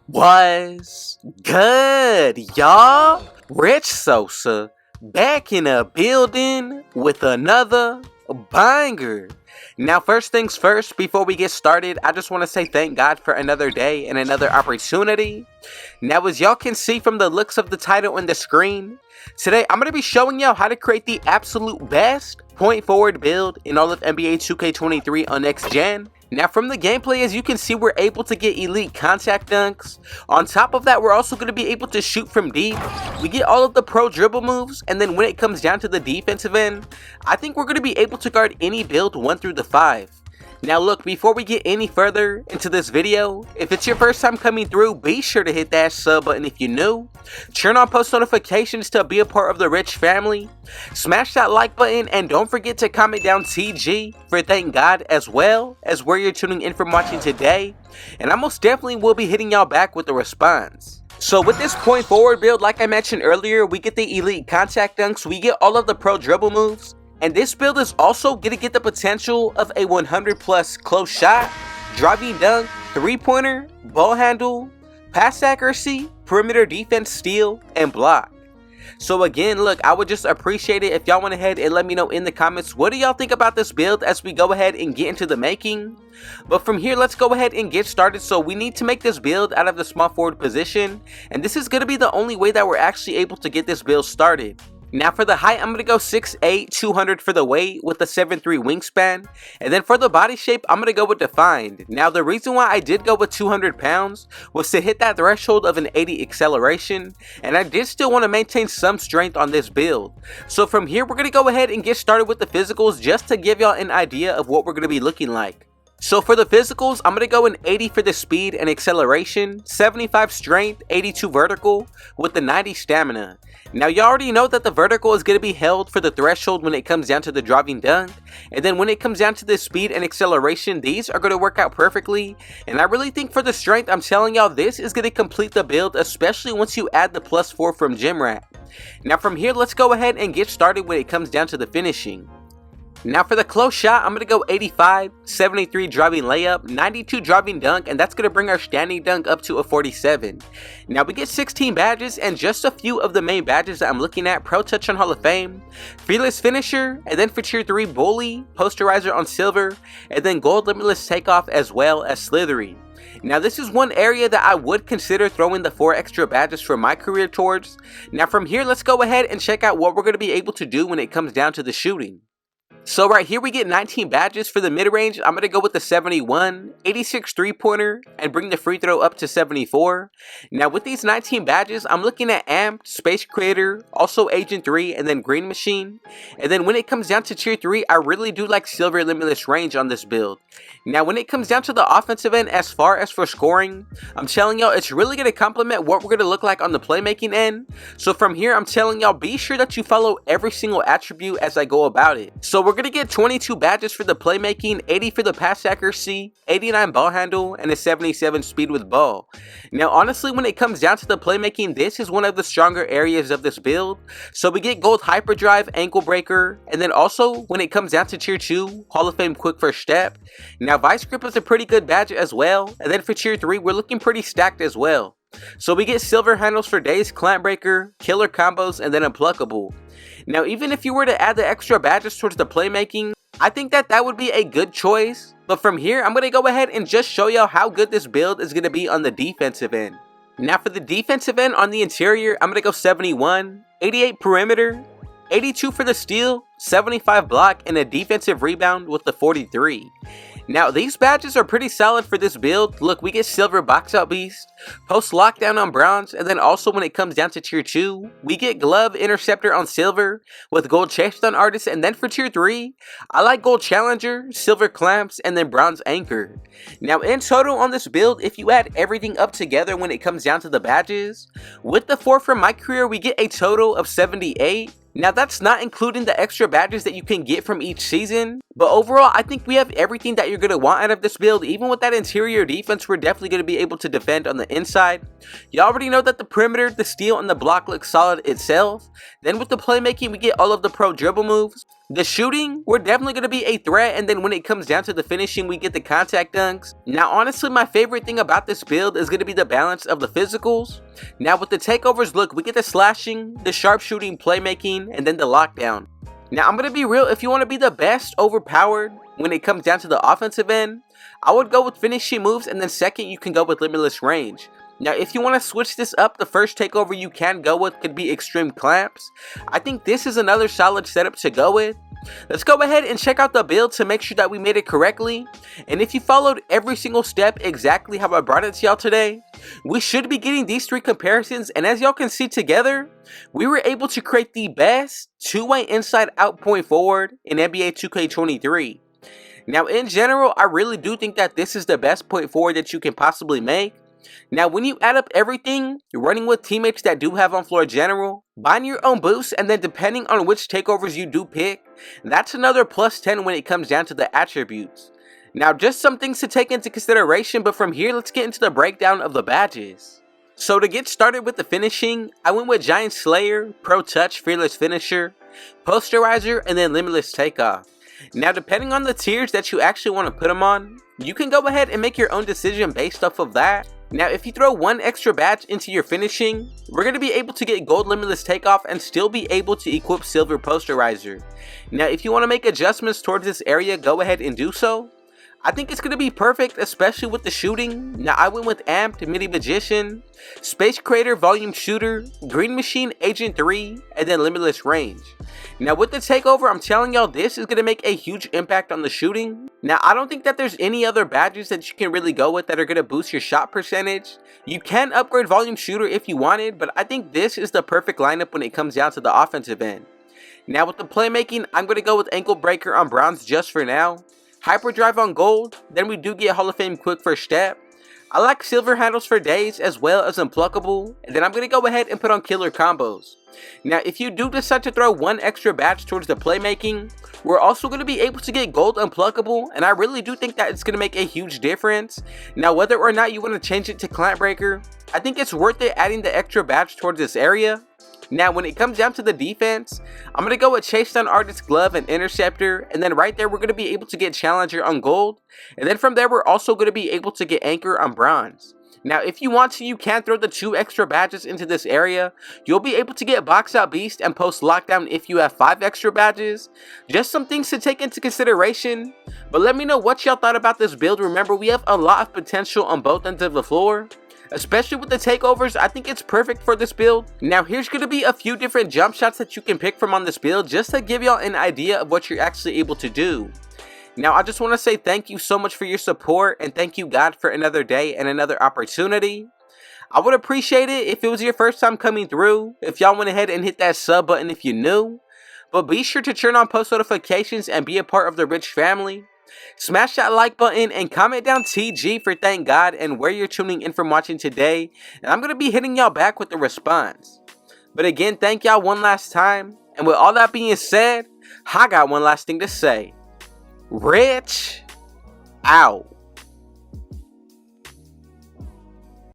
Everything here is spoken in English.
Was good, y'all? Rich Sosa back in a building with another banger. Now, first things first, before we get started, I just want to say thank God for another day and another opportunity. Now, as y'all can see from the looks of the title and the screen, today I'm going to be showing y'all how to create the absolute best point forward build in all of NBA 2K23 on next gen. Now, from the gameplay, as you can see, we're able to get elite contact dunks. On top of that, we're also going to be able to shoot from deep. We get all of the pro dribble moves, and then when it comes down to the defensive end, I think we're going to be able to guard any build 1 through the 5. Now look, before we get any further into this video, if it's your first time coming through, be sure to hit that sub button if you're new. Turn on post notifications to be a part of the Rich family. Smash that like button and don't forget to comment down TG for thank God, as well as where you're tuning in from watching today. And I most definitely will be hitting y'all back with a response. So with this point forward build, like I mentioned earlier, we get the elite contact dunks, we get all of the pro dribble moves. And this build is also going to get the potential of a 100 plus close shot, driving dunk, 3-pointer, ball handle, pass accuracy, perimeter defense, steal, and block. So again, look, I would just appreciate it if y'all went ahead and let me know in the comments, what do y'all think about this build as we go ahead and get into the making. But from here, let's go ahead and get started. So we need to make this build out of the small forward position, and this is going to be the only way that we're actually able to get this build started. Now for the height, I'm going to go 6'8", 200 for the weight with a 7'3" wingspan. And then for the body shape, I'm going to go with defined. Now the reason why I did go with 200 pounds was to hit that threshold of an 80 acceleration. And I did still want to maintain some strength on this build. So from here, we're going to go ahead and get started with the physicals just to give y'all an idea of what we're going to be looking like. So for the physicals, I'm going to go an 80 for the speed and acceleration, 75 strength, 82 vertical, with the 90 stamina. Now you already know that the vertical is going to be held for the threshold when it comes down to the driving dunk, and then when it comes down to the speed and acceleration, these are going to work out perfectly. And I really think for the strength, I'm telling y'all, this is going to complete the build, especially once you add the +4 from GymRat. Now from here, let's go ahead and get started when it comes down to the finishing. Now for the close shot, I'm going to go 85, 73 driving layup, 92 driving dunk, and that's going to bring our standing dunk up to a 47. Now we get 16 badges, and just a few of the main badges that I'm looking at: Pro Touch on Hall of Fame, Fearless Finisher, and then for tier 3, Bully, Posterizer on Silver, and then Gold Limitless Takeoff, as well as Slithery. Now this is one area that I would consider throwing the 4 extra badges for my career towards. Now from here, let's go ahead and check out what we're going to be able to do when it comes down to the shooting. So right here we get 19 badges. For the mid-range, I'm going to go with the 71, 86 3-pointer, and bring the free throw up to 74. Now with these 19 badges, I'm looking at Amped, Space Creator, also Agent 3, and then Green Machine. And then when it comes down to tier 3, I really do like Silver Limitless Range on this build. Now when it comes down to the offensive end, as far as for scoring, I'm telling y'all, it's really going to complement what we're going to look like on the playmaking end. So from here, I'm telling y'all, be sure that you follow every single attribute as I go about it. So we're going to get 22 badges for the playmaking, 80 for the pass accuracy, 89 ball handle, and a 77 speed with ball. Now honestly, when it comes down to the playmaking, this is one of the stronger areas of this build. So we get gold hyperdrive, ankle breaker, and then also when it comes down to tier 2, Hall of Fame quick first step. Now vice grip is a pretty good badge as well, and then for tier 3, we're looking pretty stacked as well. So we get silver handles for days, clamp breaker, killer combos, and then unpluckable. Now even if you were to add the extra badges towards the playmaking, I think that would be a good choice. But from here, I'm going to go ahead and just show y'all how good this build is going to be on the defensive end. Now for the defensive end on the interior, I'm going to go 71, 88 perimeter, 82 for the steal, 75 block, and a defensive rebound with the 43. Now these badges are pretty solid for this build. Look, we get silver box out beast, post lockdown on bronze, and then also when it comes down to tier 2, we get glove interceptor on silver with gold chest on artist, and then for tier 3, I like gold challenger, silver clamps, and then bronze anchor. Now in total on this build, if you add everything up together when it comes down to the badges, with the 4 from my career, we get a total of 78. Now that's not including the extra badges that you can get from each season, but overall I think we have everything that you're going to want out of this build. Even with that interior defense, we're definitely going to be able to defend on the inside. You already know that the perimeter, the steal, and the block look solid itself. Then with the playmaking, we get all of the pro dribble moves. The shooting, we're definitely going to be a threat, and then when it comes down to the finishing, we get the contact dunks. Now honestly, my favorite thing about this build is going to be the balance of the physicals. Now with the takeovers, look, we get the slashing, the sharpshooting, playmaking, and then the lockdown. Now I'm going to be real, if you want to be the best overpowered when it comes down to the offensive end, I would go with finishing moves, and then second you can go with limitless range. Now if you want to switch this up, the first takeover you can go with could be extreme clamps. I think this is another solid setup to go with. Let's go ahead and check out the build to make sure that we made it correctly. And if you followed every single step exactly how I brought it to y'all today, we should be getting these three comparisons, and as y'all can see together, we were able to create the best two-way inside out point forward in NBA 2K23. Now in general, I really do think that this is the best point forward that you can possibly make. Now when you add up everything, running with teammates that do have on floor general, buying your own boosts, and then depending on which takeovers you do pick, that's another plus 10 when it comes down to the attributes. Now just some things to take into consideration, but from here let's get into the breakdown of the badges. So to get started with the finishing, I went with Giant Slayer, Pro Touch, Fearless Finisher, Posterizer, and then Limitless Takeoff. Now depending on the tiers that you actually want to put them on, you can go ahead and make your own decision based off of that. Now if you throw one extra badge into your finishing, we're going to be able to get gold limitless takeoff and still be able to equip silver posterizer. Now if you want to make adjustments towards this area, go ahead and do so. I think it's going to be perfect, especially with the shooting. Now I went with Amped, Midi Magician, Space Creator, Volume Shooter, Green Machine, Agent 3, and then Limitless Range. Now with the takeover, I'm telling y'all, this is going to make a huge impact on the shooting. Now I don't think that there's any other badges that you can really go with that are going to boost your shot percentage. You can upgrade Volume Shooter if you wanted, but I think this is the perfect lineup when it comes down to the offensive end. Now with the playmaking, I'm going to go with Ankle Breaker on bronze just for now. Hyperdrive on gold, then we do get Hall of Fame quick first step. I like silver handles for days as well as unpluckable, and then I'm going to go ahead and put on killer combos. Now if you do decide to throw one extra badge towards the playmaking, we're also going to be able to get gold unpluckable, and I really do think that it's going to make a huge difference. Now whether or not you want to change it to Clamp Breaker, I think it's worth it adding the extra badge towards this area. Now when it comes down to the defense, I'm going to go with Chase Down Artist Glove and Interceptor, and then right there we're going to be able to get Challenger on gold, and then from there we're also going to be able to get Anchor on bronze. Now if you want to, you can throw the two extra badges into this area. You'll be able to get Box Out Beast and Post Lockdown if you have 5 extra badges. Just some things to take into consideration, but let me know what y'all thought about this build. Remember, we have a lot of potential on both ends of the floor. Especially with the takeovers, I think it's perfect for this build. Now here's going to be a few different jump shots that you can pick from on this build, just to give y'all an idea of what you're actually able to do. Now I just want to say thank you so much for your support, and thank you God for another day and another opportunity. I would appreciate it if it was your first time coming through, if y'all went ahead and hit that sub button if you're new. But be sure to turn on post notifications and be a part of the Rich family. Smash that like button and comment down TG for thank God and where you're tuning in from watching today, and I'm going to be hitting y'all back with the response. But again, thank y'all one last time, and with all that being said, I got one last thing to say. Rich out.